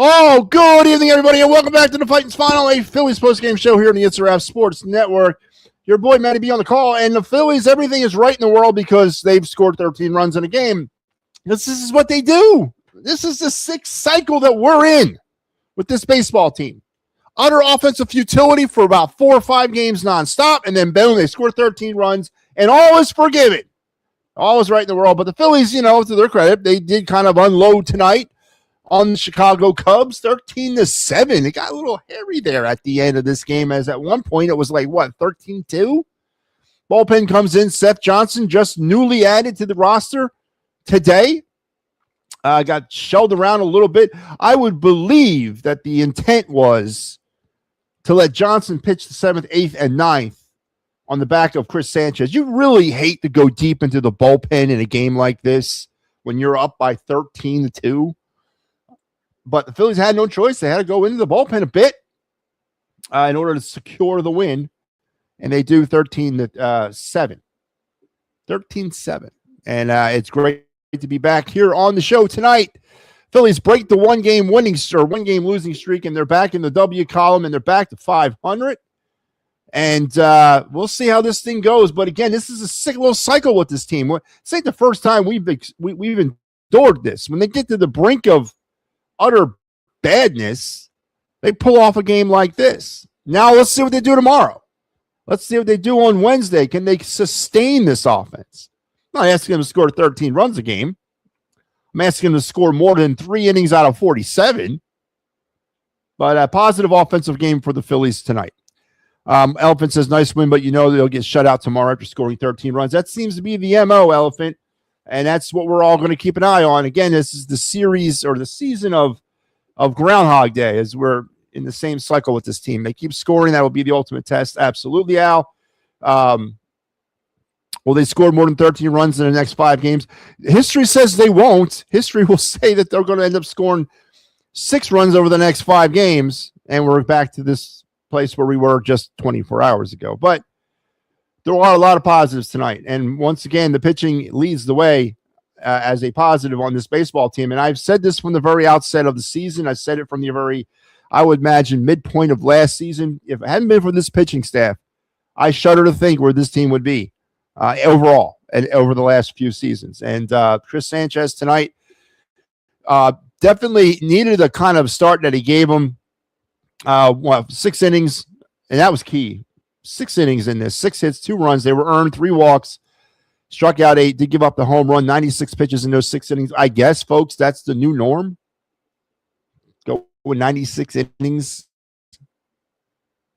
Oh, good evening, everybody, and welcome back to the Fighting's Final, a Phillies postgame show here on the Instagram Sports Network. Your boy, Matty B, on the call, and the Phillies, everything is right in the world because they've scored 13 runs in a game. This is what they do. This is the sixth cycle that we're in with this baseball team. Utter offensive futility for about 4 or 5 games nonstop, and then boom, they score 13 runs, and all is forgiven. All is right in the world, but the Phillies, to their credit, they did kind of unload tonight on the Chicago Cubs, 13-7. It got a little hairy there at the end of this game, as at one point it was like, 13-2? Bullpen comes in. Seth Johnson, just newly added to the roster today. Got shelled around a little bit. I would believe that the intent was to let Johnson pitch the 7th, 8th, and 9th on the back of Chris Sanchez. You really hate to go deep into the bullpen in a game like this when you're up by 13-2. But the Phillies had no choice. They had to go into the bullpen a bit in order to secure the win. And they do 13-7. 13-7. And it's great to be back here on the show tonight. Phillies break the one-game losing streak, and they're back in the W column, and they're back to 500. And we'll see how this thing goes. But again, this is a sick little cycle with this team. This ain't the first time we've endured this. When they get to the brink of utter badness, they pull off a game like this. Now let's see what they do tomorrow. Let's see what they do on Wednesday. Can they sustain this offense? I'm not asking them to score 13 runs a game. I'm asking them to score more than 3 innings out of 47. But a positive offensive game for the Phillies tonight. Elephant says, nice win, but they'll get shut out tomorrow after scoring 13 runs. That seems to be the MO, Elephant. And that's what we're all going to keep an eye on. Again, this is the series or the season of Groundhog Day, as we're in the same cycle with this team. They keep scoring. That will be the ultimate test. Absolutely, Al. Will they score more than 13 runs in the next 5 games? History says they won't. History will say that they're going to end up scoring 6 runs over the next 5 games, and we're back to this place where we were just 24 hours ago. But there are a lot of positives tonight. And once again, the pitching leads the way as a positive on this baseball team. And I've said this from the very outset of the season. I said it from the I would imagine, midpoint of last season. If it hadn't been for this pitching staff, I shudder to think where this team would be overall and over the last few seasons. And Chris Sanchez tonight definitely needed the kind of start that he gave him. 6 innings, and that was key. 6 innings in this, 6 hits, 2 runs. They were earned, 3 walks, struck out 8, did give up the home run, 96 pitches in those 6 innings. I guess, folks, that's the new norm. Go with 96 innings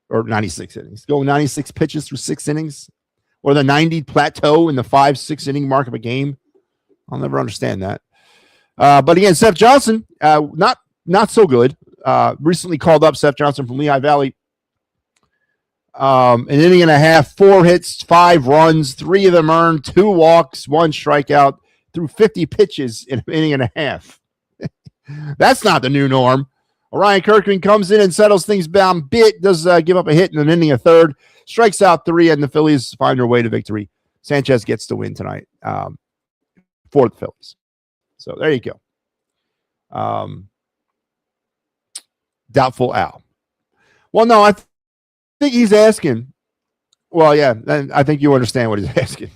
or 96 innings. Go 96 pitches through 6 innings, or the 90 plateau in the 5-6 inning mark of a game. I'll never understand that. But again, Seth Johnson, not so good. Recently called up Seth Johnson from Lehigh Valley. An inning and a half, 4 hits, 5 runs, 3 of them earned, 2 walks, 1 strikeout, through 50 pitches in an inning and a half. That's not the new norm. Orion Kirkman comes in and settles things down a bit, does give up a hit in an inning, a third, strikes out 3, and the Phillies find their way to victory. Sanchez gets the win tonight for the Phillies. So there you go. Doubtful Al. Well, no, I think he's asking. Well, yeah, I think you understand what he's asking.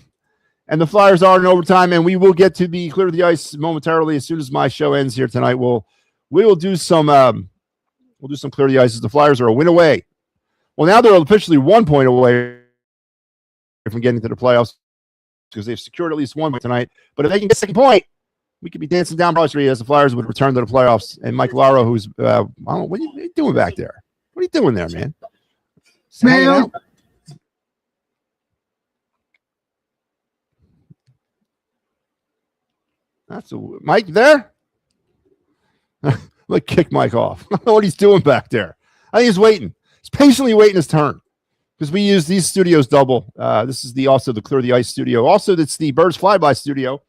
And the Flyers are in overtime, and we will get to the clear the ice momentarily as soon as my show ends here tonight. We will do some clear the ice as the Flyers are a win away. Well, now they're officially 1 point away from getting to the playoffs because they've secured at least 1 point tonight. But if they can get a second point, we could be dancing down Broad Street as the Flyers would return to the playoffs. And Mike Laro, who's I don't know, what are you doing back there? What are you doing there, man? Man. That's Mike there? Look, kick Mike off. I don't know what he's doing back there. I think he's waiting. He's patiently waiting his turn because we use these studios double. This is also the Clear the Ice studio. Also, it's the Birds Flyby studio,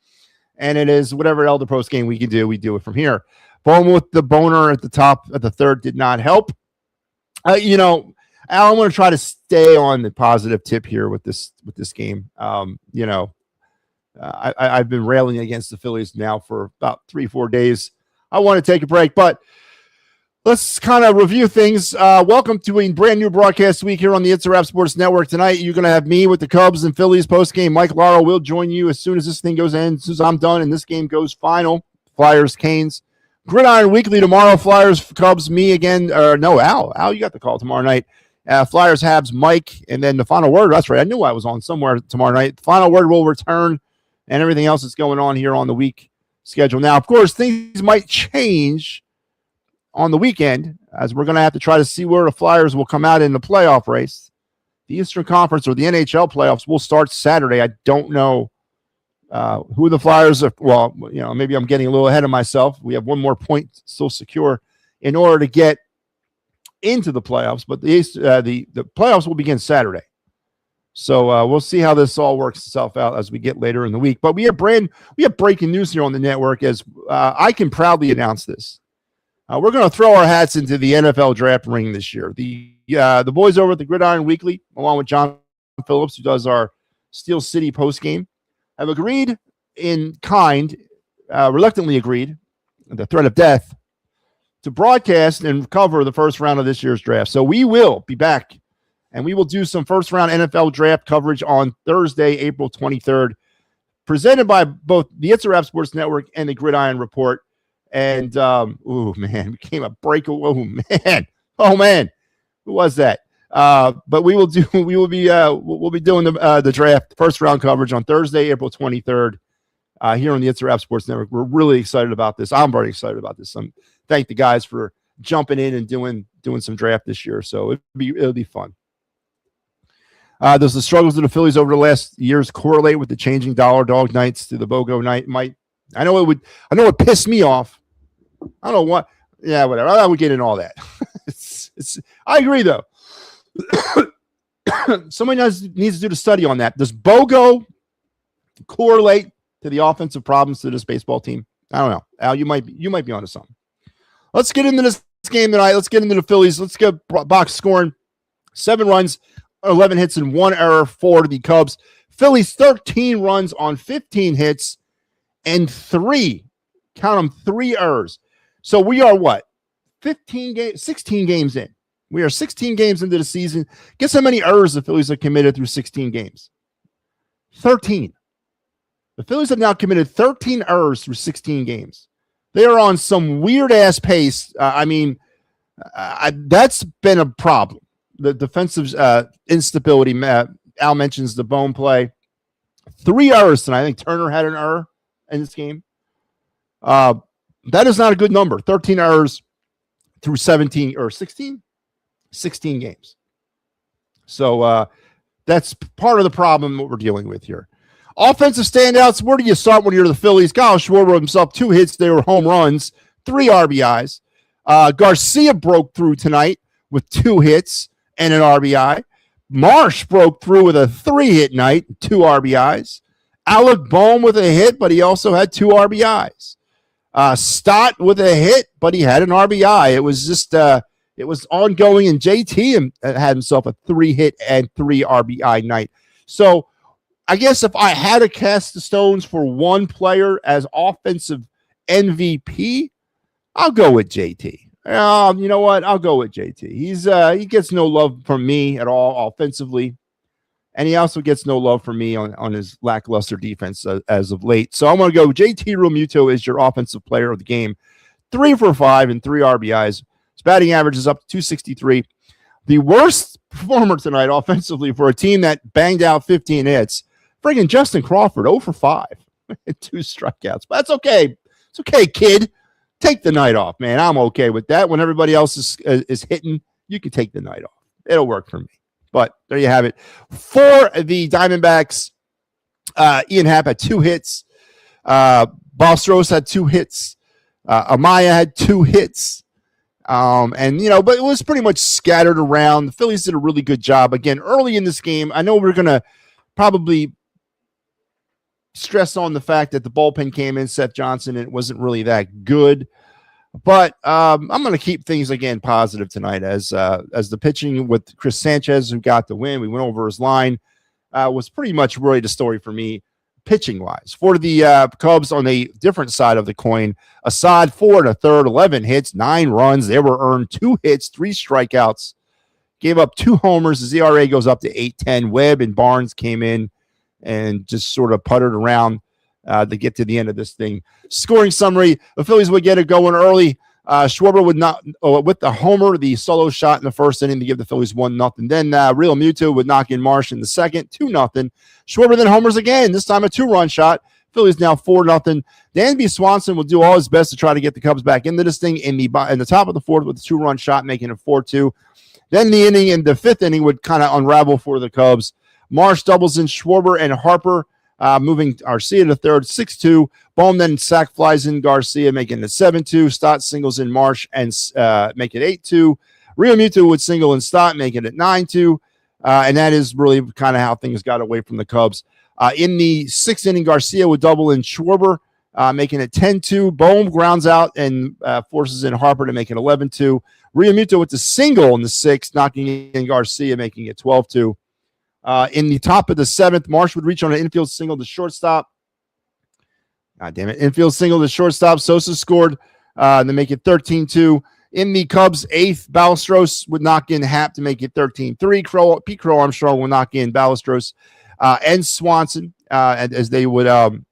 and it is whatever Elder Post game we can do. We do it from here. Bone with the boner at the top at the third did not help. Al, I'm going to try to stay on the positive tip here with this game. I've been railing against the Phillies now for about 3-4 days. I want to take a break, but Let's kind of review things. Welcome to a brand new broadcast week here on the It's a Wrap Sports Network. Tonight, you're going to have me with the Cubs and Phillies postgame. Mike Lauro will join you as soon as this thing goes in, as soon as I'm done and this game goes final. Flyers, Canes. Gridiron Weekly tomorrow. Flyers, Cubs, me again. Al, you got the call tomorrow night. Flyers, Habs, Mike. And then the final word. That's right. I knew I was on somewhere tomorrow night. The final word will return and everything else that's going on here on the week schedule. Now, of course, things might change on the weekend, as we're going to have to try to see where the Flyers will come out in the playoff race. The Eastern Conference or the NHL playoffs will start Saturday. I don't know who the Flyers are. Well, maybe I'm getting a little ahead of myself. We have one more point still secure in order to get into the playoffs, but the playoffs will begin Saturday. So we'll see how this all works itself out as we get later in the week. But we have breaking news here on the network, as I can proudly announce this. We're going to throw our hats into the NFL draft ring this year. The boys over at the Gridiron Weekly, along with John Phillips, who does our Steel City postgame, have agreed in kind, reluctantly agreed, the threat of death, to broadcast and cover the first round of this year's draft. So we will be back, and we will do some first-round NFL draft coverage on Thursday, April 23rd, presented by both the It's a Wrap Sports Network and the Gridiron Report. And, became a break. Oh, man. Who was that? But we'll be doing the draft first round coverage on Thursday, April 23rd, here on the It's a Wrap Sports Network. We're really excited about this. I'm very excited about this. Thank the guys for jumping in and doing some draft this year. So it'll be fun. Does the struggles of the Phillies over the last years correlate with the changing dollar dog nights to the BOGO night? I know it pissed me off. I don't know what. Yeah, whatever. I would get in all that. I agree, though. Somebody needs to do the study on that. Does BOGO correlate to the offensive problems to this baseball team? I don't know. Al, you might be onto something. Let's get into this game tonight. Let's get into the Phillies. Let's get box scoring. 7 runs, 11 hits, and 1 error for the Cubs. Phillies 13 runs on 15 hits and 3 errors. So we are what? 16 games in. We are 16 games into the season. Guess how many errors the Phillies have committed through 16 games? 13. The Phillies have now committed 13 errors through 16 games. They are on some weird-ass pace. That's been a problem. The defensive instability. Al mentions the bone play. 3 errors tonight. I think Turner had an error in this game. That is not a good number. 13 errors through 16 games. So that's part of the problem what we're dealing with here. Offensive standouts, where do you start when you're the Phillies? Kyle Schwarber himself, 2 hits. They were home runs, 3 RBIs. Garcia broke through tonight with 2 hits and an RBI. Marsh broke through with a 3-hit night, 2 RBIs. Alec Bohm with a hit, but he also had 2 RBIs. Stott with a hit, but he had an RBI. It was just it was ongoing, and JT had himself a 3-hit and 3 RBI night. So I guess if I had to cast the stones for one player as offensive MVP, I'll go with JT. You know what? I'll go with JT. He gets no love from me at all offensively. And he also gets no love from me on his lackluster defense as of late. So I'm going to go JT Realmuto is your offensive player of the game. 3 for 5 and 3 RBIs. His batting average is up to 263. The worst performer tonight offensively for a team that banged out 15 hits. Friggin' Justin Crawford, 0 for 5 and 2 strikeouts. But that's okay. It's okay, kid. Take the night off, man. I'm okay with that. When everybody else is hitting, you can take the night off. It'll work for me. But there you have it. For the Diamondbacks, Ian Happ had 2 hits. Bostros had 2 hits. Amaya had 2 hits. But it was pretty much scattered around. The Phillies did a really good job. Again, early in this game, I know we're going to probably stress on the fact that the bullpen came in, Seth Johnson, and it wasn't really that good. But I'm going to keep things, again, positive tonight as the pitching with Chris Sanchez, who got the win. We went over his line. Was pretty much really the story for me. pitching-wise. For the Cubs on a different side of the coin, Assad, 4 1/3, 11 hits, 9 runs. They were earned 2 hits, 3 strikeouts. Gave up 2 homers. His ERA goes up to 8.10. Webb and Barnes came in and just sort of puttered around to get to the end of this thing. Scoring summary, the Phillies would get it going early. Schwarber would not, with the homer, the solo shot in the first inning to give the Phillies 1-0. Then Real Muto would knock in Marsh in the second, 2-0. Schwarber then homers again, this time a 2-run shot. Phillies now 4-0. Danby Swanson will do all his best to try to get the Cubs back into this thing in the top of the fourth with a 2-run shot, making it 4-2. Then the inning in the fifth inning would kind of unravel for the Cubs. Marsh doubles in Schwarber and Harper, moving Garcia to third, 6-2. Bohm then sack flies in Garcia, making it 7-2. Stott singles in Marsh and make it 8-2. Real Muto would single in Stott, making it 9-2. And that is really kind of how things got away from the Cubs. In the sixth inning, Garcia would double in Schwarber, making it 10-2. Bohm grounds out and forces in Harper to make it 11-2. Real Muto with the single in the sixth, knocking in Garcia, making it 12-2. In the top of the seventh, Marsh would reach on an infield single to shortstop. God damn it. Infield single to shortstop. Sosa scored to make it 13-2. In the Cubs' eighth, Ballesteros would knock in Happ to make it 13-3. Pete Crow Armstrong would knock in Ballesteros and Swanson as they would.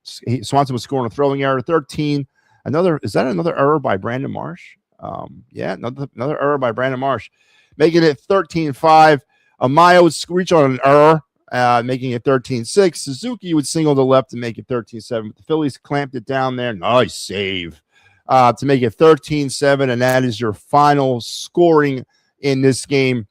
Swanson would score on a throwing error. 13. Is that another error by Brandon Marsh? Yeah, another error by Brandon Marsh, making it 13-5. Amaya would reach on an error, making it 13-6. Suzuki would single to left to make it 13-7. But the Phillies clamped it down there. Nice save to make it 13-7, and that is your final scoring in this game.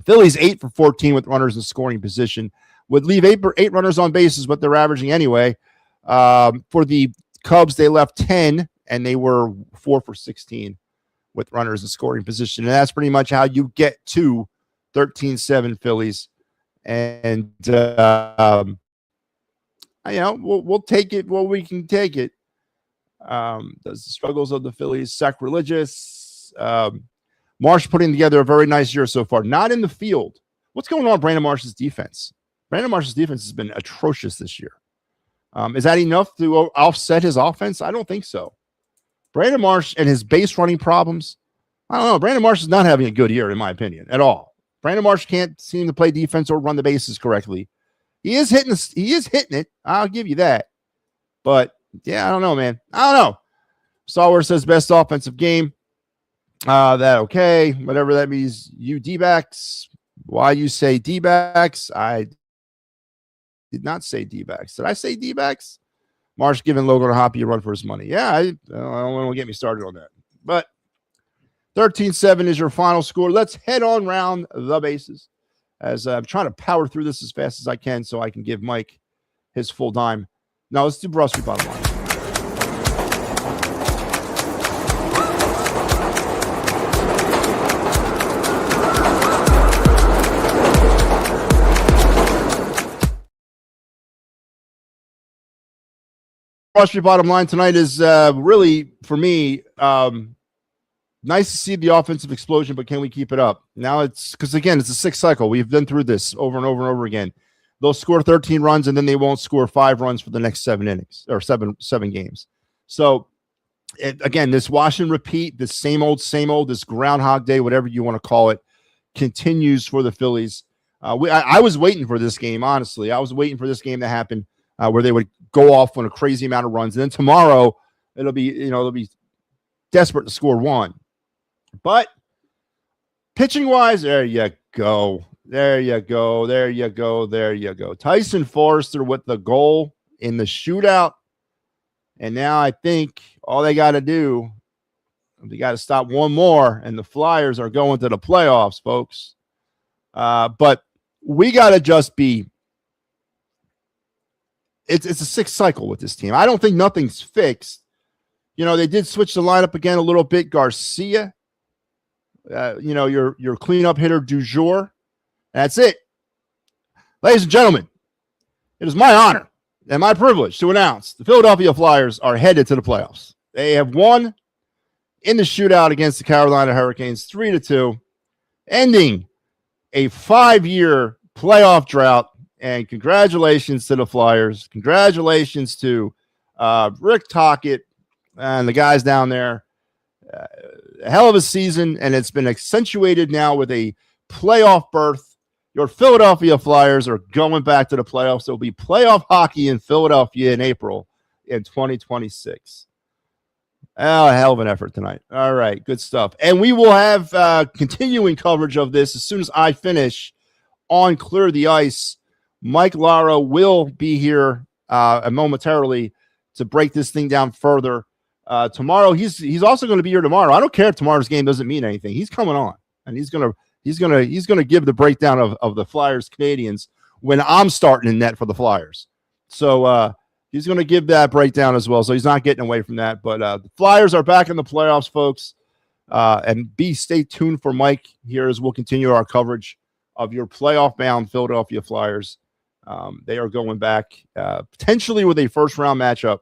Phillies 8 for 14 with runners in scoring position. Would leave eight runners on bases, what they're averaging anyway. For the Cubs, they left 10, and they were 4 for 16 with runners in scoring position. And that's pretty much how you get to 13-7 Phillies. And, we'll take it while we can take it. Does the struggles of the Phillies sacrilegious? Marsh putting together a very nice year so far. Not in the field. What's going on with Brandon Marsh's defense? Brandon Marsh's defense has been atrocious this year. Is that enough to offset his offense? I don't think so. Brandon Marsh and his base running problems, I don't know. Brandon Marsh is not having a good year, in my opinion, at all. Brandon Marsh can't seem to play defense or run the bases correctly. He is hitting it. I'll give you that. But, yeah, I don't know, man. I don't know. Stallworth says best offensive game. Okay. Whatever that means. You D-backs. Why you say D-backs? I did not say D-backs. Did I say D-backs? Marsh giving Logan a Hoppy a run for his money. Yeah, I don't want to get me started on that. But 13-7 is your final score. Let's head on round the bases as I'm trying to power through this as fast as I can so I can give Mike his full dime. Now let's do Brush Street bottom line. Brush Street bottom line tonight is really, for me, nice to see the offensive explosion, but can we keep it up? Now it's because, again, it's a sixth cycle. We've been through this over and over and over again. They'll score 13 runs, and then they won't score 5 runs for the next 7 innings or seven games. So, again, this wash and repeat, this same old, this Groundhog Day, whatever you want to call it, continues for the Phillies. I was waiting for this game, honestly. I was waiting for this game to happen where they would go off on a crazy amount of runs. And then tomorrow, it'll be desperate to score 1. But pitching-wise, there you go. Tyson Forrester with the goal in the shootout. And now I think all they got to do, they got to stop one more, and the Flyers are going to the playoffs, folks. But we got to just be it's a sixth cycle with this team. I don't think nothing's fixed. They did switch the lineup again a little bit. Garcia, your cleanup hitter du jour. That's it. Ladies and gentlemen, it is my honor and my privilege to announce the Philadelphia Flyers are headed to the playoffs. They have won in the shootout against the Carolina Hurricanes 3-2, ending a 5-year playoff drought And congratulations to the Flyers. Congratulations to Rick Tocchet and the guys down there. A hell of a season, and it's been accentuated now with a playoff berth. Your Philadelphia Flyers are going back to the playoffs. There'll be playoff hockey in Philadelphia in April in 2026. Oh, a hell of an effort tonight. All right, good stuff. And we will have continuing coverage of this as soon as I finish on Clear the Ice. Mike Lara will be here momentarily to break this thing down further. Tomorrow, he's also going to be here tomorrow. I don't care if tomorrow's game doesn't mean anything. He's coming on, and he's gonna give the breakdown of the Flyers Canadians when I'm starting in net for the Flyers. So he's going to give that breakdown as well. So he's not getting away from that. But the Flyers are back in the playoffs, folks. And stay tuned for Mike here as we'll continue our coverage of your playoff-bound Philadelphia Flyers. They are going back potentially with a first-round matchup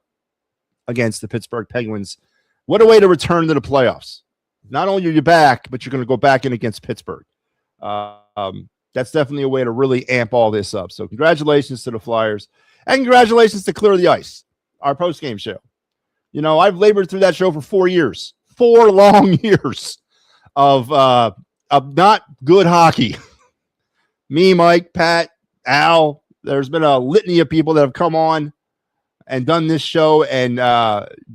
against the Pittsburgh Penguins. What a way to return to the playoffs. Not only are you back, but you're going to go back in against Pittsburgh. That's definitely a way to really amp all this up. So congratulations to the Flyers. And congratulations to Clear the Ice, our post-game show. You know, I've labored through that show for 4 years. 4 long years of not good hockey. Me, Mike, Pat, Al. There's been a litany of people that have come on and done this show. And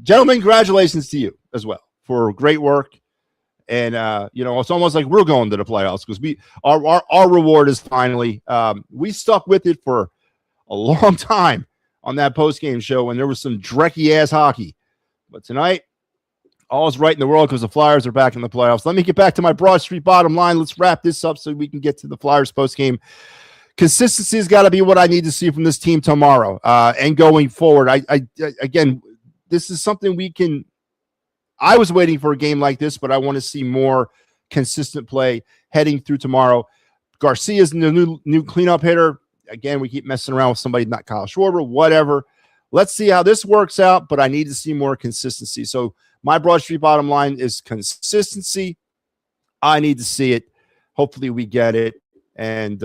gentlemen, congratulations to you as well for great work. And it's almost like we're going to the playoffs because our reward is finally we stuck with it for a long time on that post-game show when there was some drecky-ass hockey. But tonight, all is right in the world because the Flyers are back in the playoffs. Let me get back to my Broad Street bottom line. Let's wrap this up so we can get to the Flyers post-game. Consistency has got to be what I need to see from this team tomorrow and going forward. Again, this is something we can – I was waiting for a game like this, but I want to see more consistent play heading through tomorrow. Garcia's the new cleanup hitter. Again, we keep messing around with somebody, not Kyle Schwarber, whatever. Let's see how this works out, but I need to see more consistency. So my Broad Street bottom line is consistency. I need to see it. Hopefully we get it, and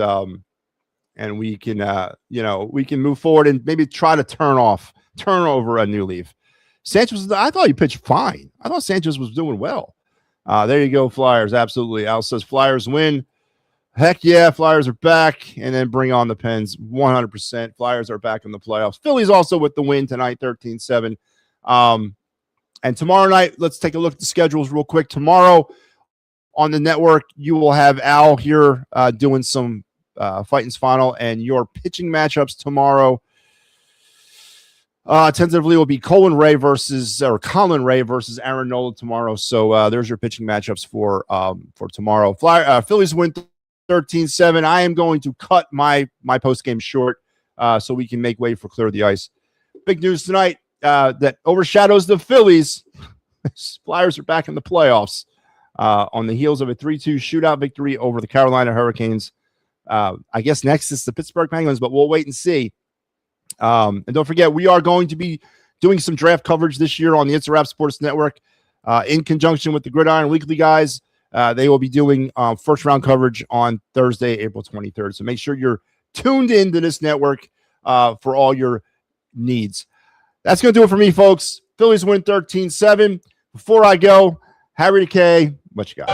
we can, we can move forward and maybe try to turn over a new leaf. Sanchez, I thought he pitched fine. I thought Sanchez was doing well. There you go, Flyers. Absolutely. Al says Flyers win. Heck yeah, Flyers are back, and then bring on the Pens 100%. Flyers are back in the playoffs. Phillies also with the win tonight, 13-7. And tomorrow night, let's take a look at the schedules real quick. Tomorrow on the network, you will have Al here doing some Fighting's Final, and your pitching matchups tomorrow tentatively will be Colin Ray versus Aaron Nola tomorrow. So there's your pitching matchups for tomorrow. Phillies win 13-7. I am going to cut my post-game short so we can make way for Clear the Ice. Big news tonight that overshadows the Phillies. Flyers are back in the playoffs on the heels of a 3-2 shootout victory over the Carolina Hurricanes. I guess next is the Pittsburgh Penguins, but we'll wait and see. And don't forget, we are going to be doing some draft coverage this year on the It's a Wrap Sports Network in conjunction with the Gridiron Weekly guys. They will be doing first-round coverage on Thursday, April 23rd. So make sure you're tuned into this network for all your needs. That's going to do it for me, folks. Phillies win 13-7. Before I go, Harry K, what you got?